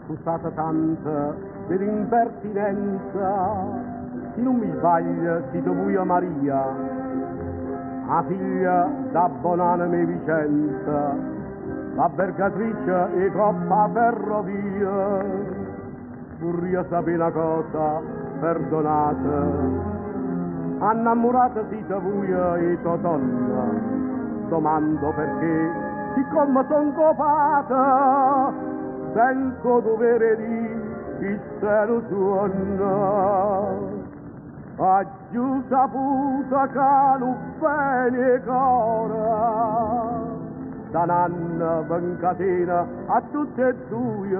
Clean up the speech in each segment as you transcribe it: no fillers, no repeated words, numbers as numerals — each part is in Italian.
Scusate tanta dell'impertinenza, se non mi sbaglio siete voi Maria, la figlia da Bonanime Vicenza, la vergatrice e coppa ferrovia. Vorrei sapere una cosa, perdonate, innamorata siete voi e tua donna, domando perché, siccome son copata, sento dovere di il cielo suona. Ha giù saputo che non bene cora, da nanna vencatena a tutte e due,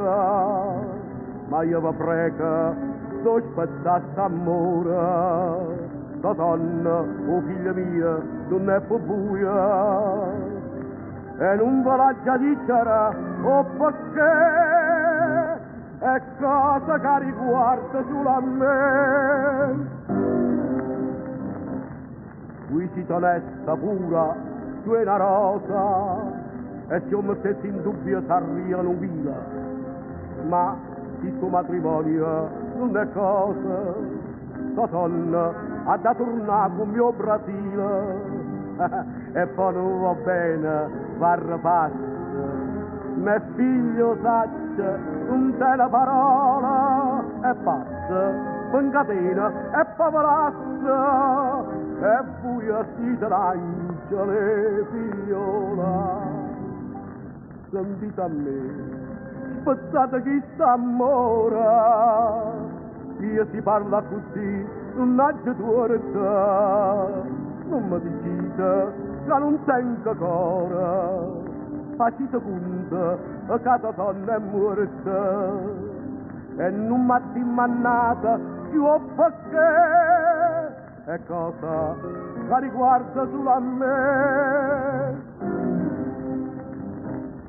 ma io vi prego, sto aspettando amore, la donna, o figlia mia, non è più buia, e non ve la già dicere, o perché è cosa che riguarda solo a me. Qui siete onesta pura, tu è una rosa, e se io mettessi in dubbio sarriano via, ma il tuo matrimonio non è cosa, tua donna ha da tornare con mio Brasile, e poi non va bene far passa. Me figlio saggio, non te la parola, e passa, vencatena e pavolazza, e buia siete l'angelo figliola. Sentite a me, spezzate chi sta amore, io si parla così, non haggio tuorta, non mi dicite che non tengo cuore. Facite conto che casa donna è morta e non mi ha dimannata più perché è cosa che riguarda solo a me.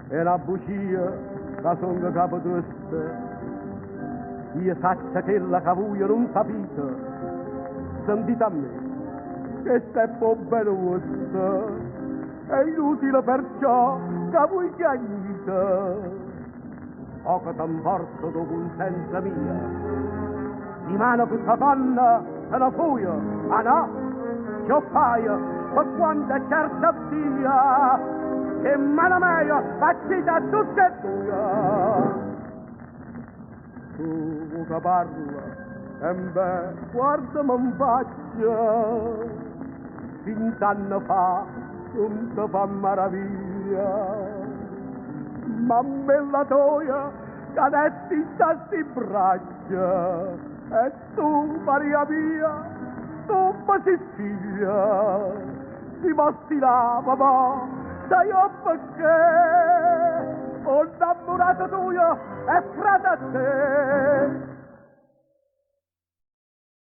E la bugia che sono capo triste, io saccia che la cavuia non sapete, sentite a me, che stai bene vostra, è inutile perciò che voi chiagnite, o che t'importo dopo senza mia, di mano questa donna se ne fuia, ah no, ciò paia, per quanto è certa via, che mano mia facita tutte e due. Tu che parla, e beh, guardami in faccia, 20 anni fa, non ti fa meraviglia, ma bella toia cadetti stasti braccia, e tu Maria mia, tu Sicilia, si bastilava ma sai io perché ho innamorato tuo e frate a te.